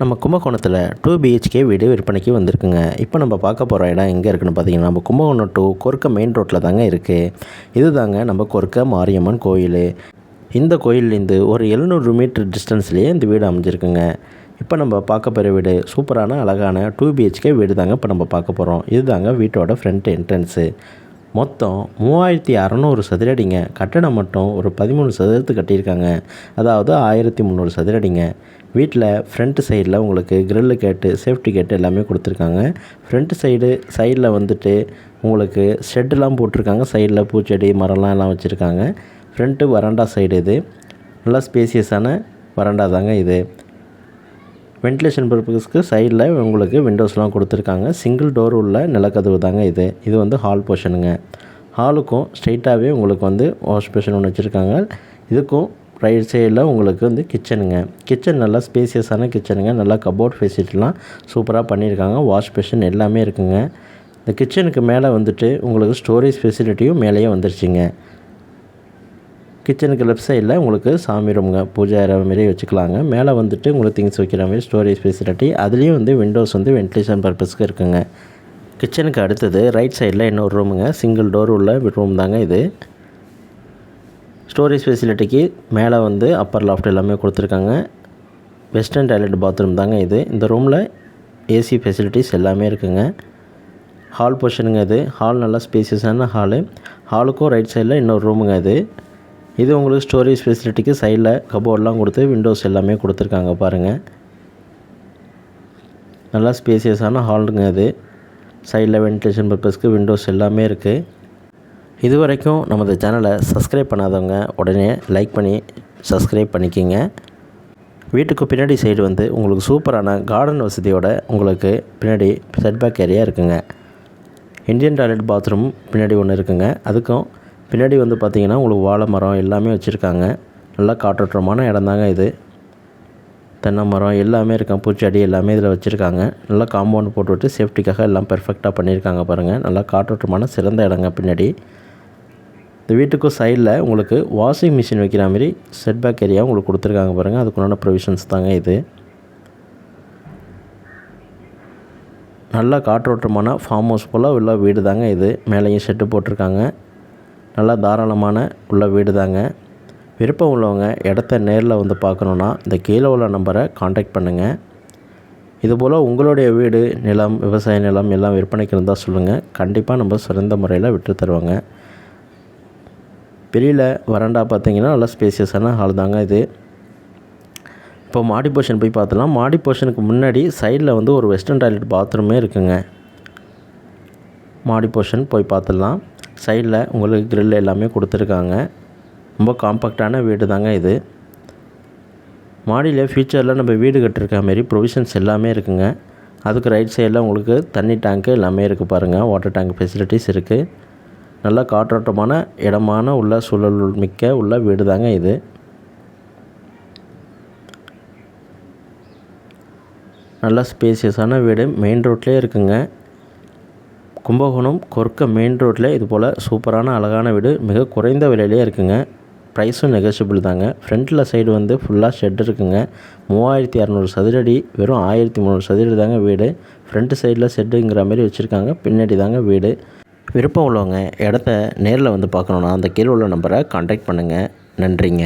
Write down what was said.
நம்ம கும்பகோணத்தில் 2 BHK வீடு விற்பனைக்கு வந்திருக்குங்க. இப்போ நம்ம பார்க்க போகிற இடம் எங்கே இருக்குன்னு பார்த்தீங்கன்னா, நம்ம கும்பகோணம் டு கொர்க்க மெயின் ரோட்டில் தாங்க இருக்குது. இது தாங்க நம்ம கொர்க்க மாரியம்மன் கோயில். இந்த கோயிலேருந்து ஒரு 700 மீட்டர் டிஸ்டன்ஸ்லேயே இந்த வீடு அமைஞ்சிருக்குங்க. இப்போ நம்ம பார்க்க போகிற வீடு சூப்பரான அழகான 2 BHK வீடு தாங்க இப்போ நம்ம பார்க்க போகிறோம். இது தாங்க வீட்டோட ஃப்ரண்ட் என்ட்ரன்ஸு. மொத்தம் 3600 சதுரடிங்க. கட்டடம் மட்டும் ஒரு 13 சதுரத்துக்கு கட்டியிருக்காங்க. அதாவது 1300 சதுரடிங்க. வீட்டில் ஃப்ரண்ட் சைடில் உங்களுக்கு கிரில்லு கேட்டு சேஃப்டி கேட்டு எல்லாமே கொடுத்துருக்காங்க. ஃப்ரண்ட் சைடில் வந்துட்டு உங்களுக்கு ஷெட்டெலாம் போட்டிருக்காங்க. சைடில் பூச்செடி மரம்லாம் எல்லாம் வச்சுருக்காங்க. ஃப்ரண்ட்டு வராண்டா சைடு இது. நல்லா ஸ்பேசியஸான வராண்டா தாங்க இது. வென்டிலேஷன் பர்பஸ்க்கு சைடில் உங்களுக்கு விண்டோஸ்லாம் கொடுத்துருக்காங்க. சிங்கிள் டோர் உள்ள நிலக்கதவு தாங்க இது. இது வந்து ஹால் போர்ஷனுங்க. ஹாலுக்கும் ஸ்ட்ரைட்டாகவே உங்களுக்கு வந்து வாஷ் பேஷன் ஒன்று வச்சுருக்காங்க. இதுக்கும் ரைட் சைடில் உங்களுக்கு வந்து கிச்சனுங்க. கிச்சன் நல்லா ஸ்பேசியஸான கிச்சனுங்க. நல்லா கபோர்ட் ஃபெசிலிட்டிலாம் சூப்பராக பண்ணியிருக்காங்க. வாஷ் பேஷன் எல்லாமே இருக்குங்க. இந்த கிச்சனுக்கு மேலே வந்துட்டு உங்களுக்கு ஸ்டோரேஜ் ஃபெசிலிட்டியும் மேலேயே வந்துருச்சுங்க. கிச்சனுக்கு லெஃப்ட் சைடில் உங்களுக்கு சாமி ரூமுங்க, பூஜை அறை மாரி வச்சுக்கலாங்க. மேலே வந்துட்டு உங்களுக்கு திங்ஸ் வைக்கிற மாதிரி ஸ்டோரேஜ் ஃபெசிலிட்டி. அதுலேயும் வந்து விண்டோஸ் வந்து வென்டிலேஷன் பர்பஸ்க்கு இருக்குங்க. கிச்சனுக்கு அடுத்தது ரைட் சைடில் இன்னொரு ரூமுங்க. சிங்கிள் டோர் உள்ள ரூம் தாங்க இது. ஸ்டோரேஜ் ஃபெசிலிட்டிக்கு மேலே வந்து அப்பர் லாஃப்ட் எல்லாமே கொடுத்துருக்காங்க. வெஸ்டர்ன் டாய்லெட் பாத்ரூம் தாங்க இது. இந்த ரூமில் ஏசி ஃபெசிலிட்டிஸ் எல்லாமே இருக்குங்க. ஹால் போர்ஷனுங்க இது. ஹால் நல்லா ஸ்பேசியஸான ஹாலு. ஹாலுக்கும் ரைட் சைடில் இன்னொரு ரூமுங்க இது. இது உங்களுக்கு ஸ்டோரேஜ் ஃபெசிலிட்டிக்கு சைடில் கபோர்டெலாம் கொடுத்து விண்டோஸ் எல்லாமே கொடுத்துருக்காங்க பாருங்கள். நல்லா ஸ்பேசியஸான ஹாலுங்க இது. சைடில் வென்டிலேஷன் பர்பஸ்க்கு விண்டோஸ் எல்லாமே இருக்குது. இது வரைக்கும் நமது சேனலை சப்ஸ்கிரைப் பண்ணாதவங்க உடனே லைக் பண்ணி சப்ஸ்கிரைப் பண்ணிக்கிங்க. வீட்டுக்கு பின்னாடி சைடு வந்து உங்களுக்கு சூப்பரான கார்டன் வசதியோட உங்களுக்கு பின்னாடி செட்பேக் ஏரியா இருக்குங்க. இந்தியன் டாய்லெட் பாத்ரூம் பின்னாடி ஒன்று இருக்குங்க. அதுக்கும் பின்னாடி வந்து பார்த்திங்கன்னா உங்களுக்கு வாழை மரம் எல்லாமே வச்சுருக்காங்க. நல்லா காற்றோட்டமான இடம் தாங்க இது. தென்னை மரம் எல்லாமே இருக்கும். பூச்செடி எல்லாமே இதில் வச்சுருக்காங்க. நல்லா காம்பவுண்ட் போட்டுவிட்டு சேஃப்டிக்காக எல்லாம் பெர்ஃபெக்டாக பண்ணியிருக்காங்க பாருங்கள். நல்லா காற்றோட்டமான சிறந்த இடங்க பின்னாடி. இந்த வீட்டுக்கும் சைடில் உங்களுக்கு வாஷிங் மிஷின் வைக்கிற மாதிரி செட்பேக் ஏரியா உங்களுக்கு கொடுத்துருக்காங்க பாருங்கள். அதுக்குண்டான ப்ரொவிஷன்ஸ் தாங்க இது. நல்லா காற்றோட்டமான ஃபார்ம் ஹவுஸ் போல் உள்ள வீடு தாங்க இது. மேலேயும் ஷெட்டு போட்டிருக்காங்க. நல்லா தாராளமான உள்ள வீடு தாங்க. விருப்பம் உள்ளவங்க இடத்த நேரில் வந்து பார்க்கணுன்னா இந்த கீழே உள்ள நம்பரை காண்டாக்ட் பண்ணுங்கள். இதுபோல் உங்களுடைய வீடு, நிலம், விவசாய நிலம் எல்லாம் விற்பனைக்கு இருந்தால் சொல்லுங்கள். கண்டிப்பாக நம்ம சிறந்த முறையில் விட்டு தருவாங்க. வெளியில் வராண்டா பார்த்திங்கன்னா நல்லா ஸ்பேசியஸான ஹால் தாங்க இது. இப்போ மாடி போர்ஷன் போய் பார்த்துலாம். மாடி போர்ஷனுக்கு முன்னாடி சைடில் வந்து ஒரு வெஸ்டர்ன் டாய்லெட் பாத்ரூமே இருக்குங்க. மாடி போர்ஷன் போய் பார்த்துடலாம். சைடில் உங்களுக்கு கிரில் எல்லாமே கொடுத்துருக்காங்க. ரொம்ப காம்பேக்டான வீடு தாங்க இது. மாடியில் ஃபியூச்சரில் நம்ம வீடு கட்டிருக்க மாரி ப்ரொவிஷன்ஸ் எல்லாமே இருக்குங்க. அதுக்கு ரைட் சைடில் உங்களுக்கு தண்ணி டேங்க்கு எல்லாமே இருக்குது பாருங்கள். வாட்டர் டேங்க் ஃபெசிலிட்டிஸ் இருக்குது. நல்லா காற்றோட்டமான இடமான உள்ள சூழல் மிக்க உள்ள வீடு தாங்க இது. நல்லா ஸ்பேசியஸான வீடு. மெயின் ரோட்லேயே இருக்குங்க. கும்பகோணம் கொர்க்க மெயின் ரோட்டில் இது போல் சூப்பரான அழகான வீடு மிக குறைந்த விலையிலே இருக்குங்க. ப்ரைஸும் நெகோஷியபிள் தாங்க. ஃப்ரண்ட்டில் சைடு வந்து ஃபுல்லாக ஷெட் இருக்குங்க. 3600 சதுரடி வெறும் 1300 சதுரடி தாங்க வீடு. ஃப்ரண்ட் சைடில் ஷெட்டுங்கிற மாதிரி வச்சுருக்காங்க. பின்னாடி தாங்க வீடு. விருப்பம் உள்ளவங்க இடத்த நேரில் வந்து பார்க்கணுன்னா அந்த கீழே உள்ள நம்பரை காண்டாக்ட் பண்ணுங்கள். நன்றிங்க.